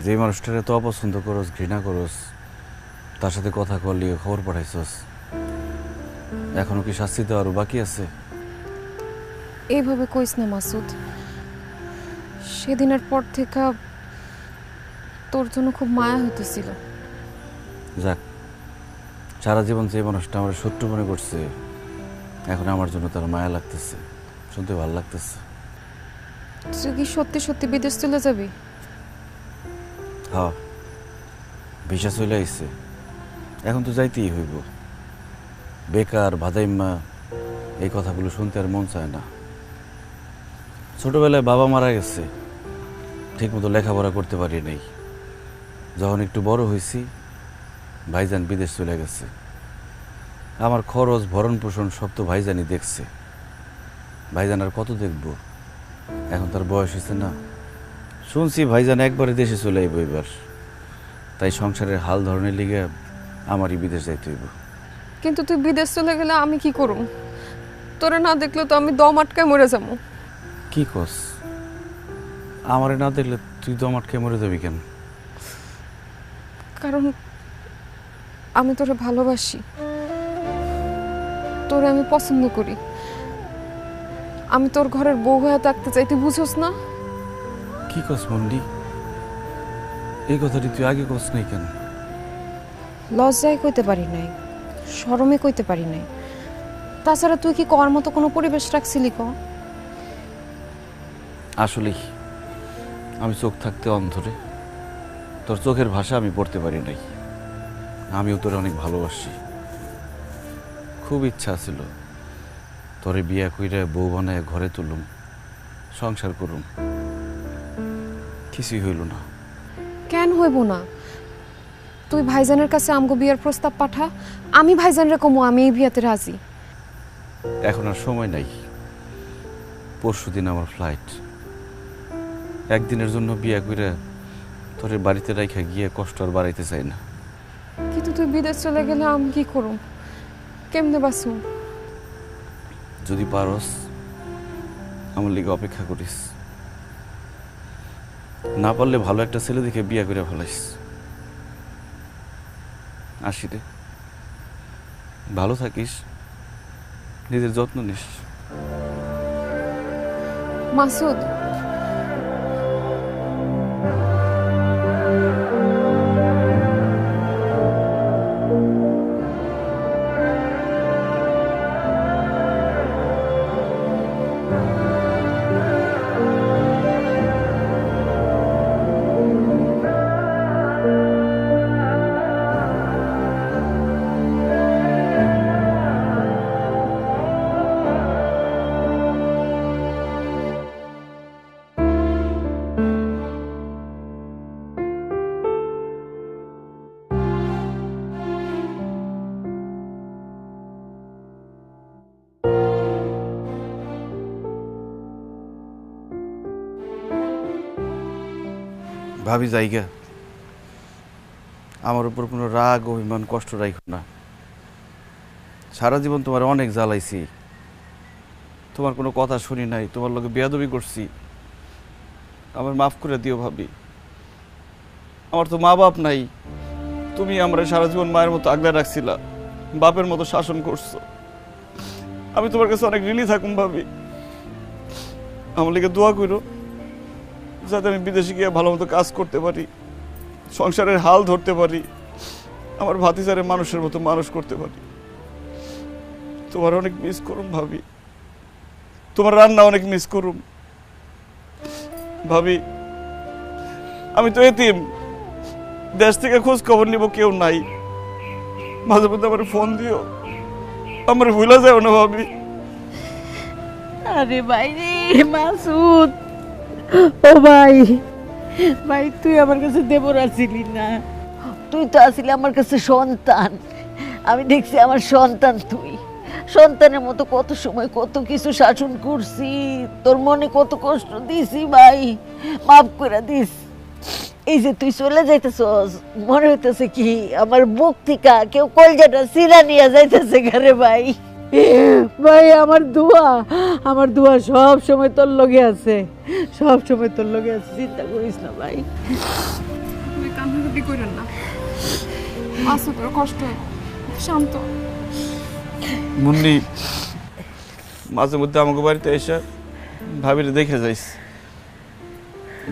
যে মানুষটারে তো অপছন্দ করস, ঘৃণা করস, তার সাথে কথা করলি, খবর পাঠাইছস, এখনো কি শাস্তি দেওয়ারও বাকি আছে? এইভাবে কইস না মাসুদ। সেদিনের পর থেকে তোর জন্য খুব মায়া হইতেছিল। যাক, সারা জীবন যে মানুষটা আমার শত্রু মনে করছে, এখন আমার জন্য তার মায়া লাগতেছে, শুনতে ভালো লাগতেছে। তুই কি সত্যি সত্যি বিদেশ চলে যাবি? হ্যাঁ, ভিসা চলে আইছে, এখন তো যাইতেই হইব। বেকার ভাদাইম্মা এই কথাগুলো শুনতে আর মন চায় না। ছোটবেলায় বাবা মারা গেছে, ঠিকমতো লেখাপড়া করতে পারি নাই। যখন একটু বড় হয়েছি, ভাইজান বিদেশ চলে গেছে। আমার খরচ ভরণ পোষণ সব তো ভাইজানই দেখছে। ভাইজান আর কত দেখব, এখন তার বয়স হয়েছে না। শুনছি ভাইজান একবারে দেশে চলে আইব এবার, তাই সংসারের হাল ধরনের লিগে আমারই বিদেশ যাইতে হইব। কিন্তু তুই বিদেশ চলে গেলে আমি কি করুম? তোরে না দেখলে তো আমি দম আটকায় মরে যাবো। কি কস? আমারে না দেখলে তুই দম আটকে মরে যাবি কেন? কারণ আমি তোরে ভালোবাসি, তোরে আমি পছন্দ করি। আমি তোর ঘরের বউ হয়ে থাকতে চাই, তুই বুঝোস না? কি কস মন্ডি? এই কথাটি তুই আগে কস নাই কেন? লজ্জায় কইতে পারি নাই, শরমে কইতে পারি নাই। তাছাড়া তুই কি কর মতো কোনো পরিবেশ রাখছিলি ক? আসলেই আমি চোখ থাকতে অন্ধরে, তোর চোখের ভাষা আমি পড়তে পারি নাই। আমিও তোরে অনেক ভালোবাসি, খুব ইচ্ছা ছিল তোরে বিয়া কইরা বউ বানায় ঘরে তুলুম, সংসার করুম। কিছুই হইল না। কেন হইব না? তুই ভাইজানের কাছে আমগো বিয়ের প্রস্তাব পাঠা, আমি ভাইজানরে কমু আমি এই বিয়াতে রাজি। এখন আর সময় নাই, পরশুদিন আমার ফ্লাইট। একদিনের জন্য বিয়া কইরা তোরে বাড়িতে রাইখা গিয়ে কষ্ট আর বাড়াইতে চাই না। কিন্তু তুই বিদেশ চলে গেলে আমি কি করুম? কেমনে বাঁচুম? যদি পারস আমার লিগে অপেক্ষা করিস, না পারলে ভালো একটা ছেলে দেখে বিয়া করে ফেলাইস। আসি রে, ভালো থাকিস, নিজের যত্ন নিস। মাসুদ, ভাবি জায়গা, আমার উপর কোনো রাগ অভিমান কষ্ট রাখো না। সারা জীবন তোমার অনেক জ্বালাইছি, তোমার কোনো কথা শুনি নাই, তোমার লোকে বেয়াদবি করছি। আমার মাফ করে দিও ভাবি। আমার তো মা বাপ নাই, তুমি আমরা সারা জীবন মায়ের মতো আগলে রাখছিলা, বাপের মতো শাসন করছো। আমি তোমার কাছে অনেক ঋণী থাকুম ভাবি। আমার লিগে দোয়া করো, যাতে আমি বিদেশে গিয়ে ভালো মতো কাজ করতে পারি, সংসারের হাল ধরতে পারি, আমার ভাতিজারে মানুষের মতো মানুষ করতে পারি। তোমার অনেক মিস করুম ভাবি, তোমার রান্না অনেক মিস করুম ভাবি। আমি তো এতিম, দেশ থেকে খোঁজ খবর নিব কেউ নাই। মাঝে মধ্যে আমার ফোন দিও, আমার ভুলা যাও না ভাবি। আরে ভাই রে মাসুদ, ও ভাই, ভাই তুই আমার কাছে দেবর আসিলি না, তুই তো আসিলি আমার কাছে সন্তান। আমি দেখছি আমার সন্তান তুই, সন্তানের মতো কত সময় কত কিছু শাসন করছি, তোর মনে কত কষ্ট দিছি ভাই, মাফ করে দিস। এই যে তুই চলে যাইতেছস, মনে হইতেছে কি আমার বুক থেকে কেউ কলজাটা সিরা নিয়ে যাইতেছে ঘরে ভাই। ভাই আমার দোয়া সব সময় তোর লগে আছে, সব সময় তোর লগে আছে, চিন্তা করিস না ভাই। কান্নাকাটি করেন না, মাসুদ কষ্ট হয়, শান্ত। মুন্নি মাঝে মধ্যে আমাকে বাড়িতে এসে ভাবিরে দেখে যাইস।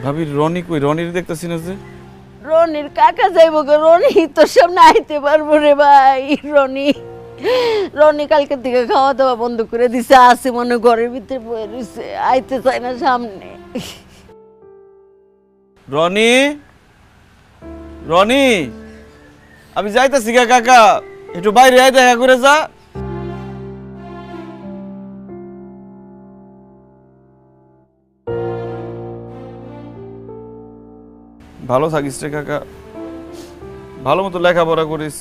ভাবির রনি কই? রনির দেখতেছি না যে। রনির কাকা যাইব গো, রনি তোর সামনে আইতে পারবো রে ভাই। রনি কালকে থেকে খাওয়া দাওয়া বন্ধ করে দিছে, আসে মনে ঘরের ভিতরে বয়ে রয়েছে, আইতে চায় না সামনে। রনি, রনি, আমি যাইতাছি গা কাকা, একটু বাইরে আয়, দেখা করে যা। ভালো থাকিস রে কাকা, ভালো মতো লেখাপড়া করিস।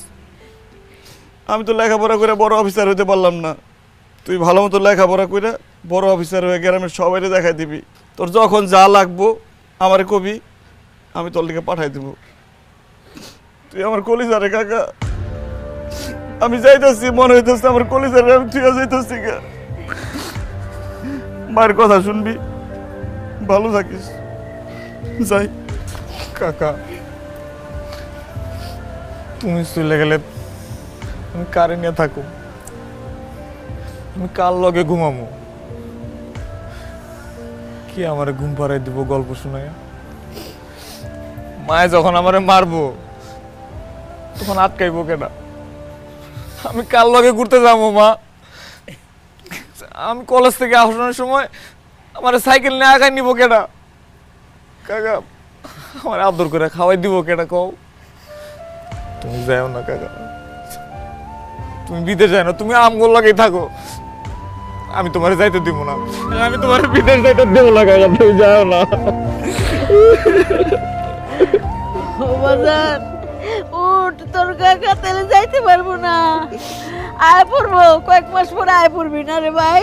আমি তো লেখাপড়া করে বড় অফিসার হইতে পারলাম না, তুই ভালো মতো লেখাপড়া করে বড় অফিসার হয়ে গ্রামের সবাইকে দেখাই দিবি। তোর যখন যা লাগবো আমারে কবি, আমি তোর লিগে পাঠাই দিব। তুই আমার কলিজারে কাকা, আমি যাইতেছি, মনে হইতেছে আমার কলিজারে আমি তুই যাইতেছি গা। মায়ের কথা শুনবি, ভালো থাকিস, যাই। কাকা তুমি চলে গেলে আমি কারে নিয়ে থাকো? আমি কার লগে ঘুমামো? কি আমারে ঘুম পাড়াই দিব গল্প শোনায়? মায়ে যখন আমারে মারবো তখন আটকাইবো কেনা? আমি কার লগে ঘুরতে যাবো মা? আমি কলেজ থেকে আসানোর সময় আমার সাইকেল নিয়ে আগায় নিব কেনা? কাকা আমার আদর করে খাওয়াই দিব কেনা কও? তুমি যাও না কাকা, তুমি বিদেশ যাও না, তুমি আমগুলো লাগেই থাকো, আমি তোমার যাইতে দিব না। আমি তোমার বিদেশ যাইতে দেবো না কাকা, তুমি যাও না। ও বাজার উঠ, তোর কাকা তাহলে যাইতে পারবো না। আয় পড়বো, কয়েক মাস পরে আয় পড়বি না রে ভাই।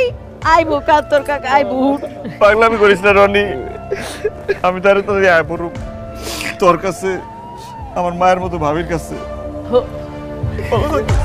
আইবো কার তোর কাকা, আইবো। উঠ, পাগলামি করিস না রনি, আমি তারে তোর আয় পড়ুক তোর কাছে, আমার মায়ের মতো ভাবির কাছে। ভালো থাকিস।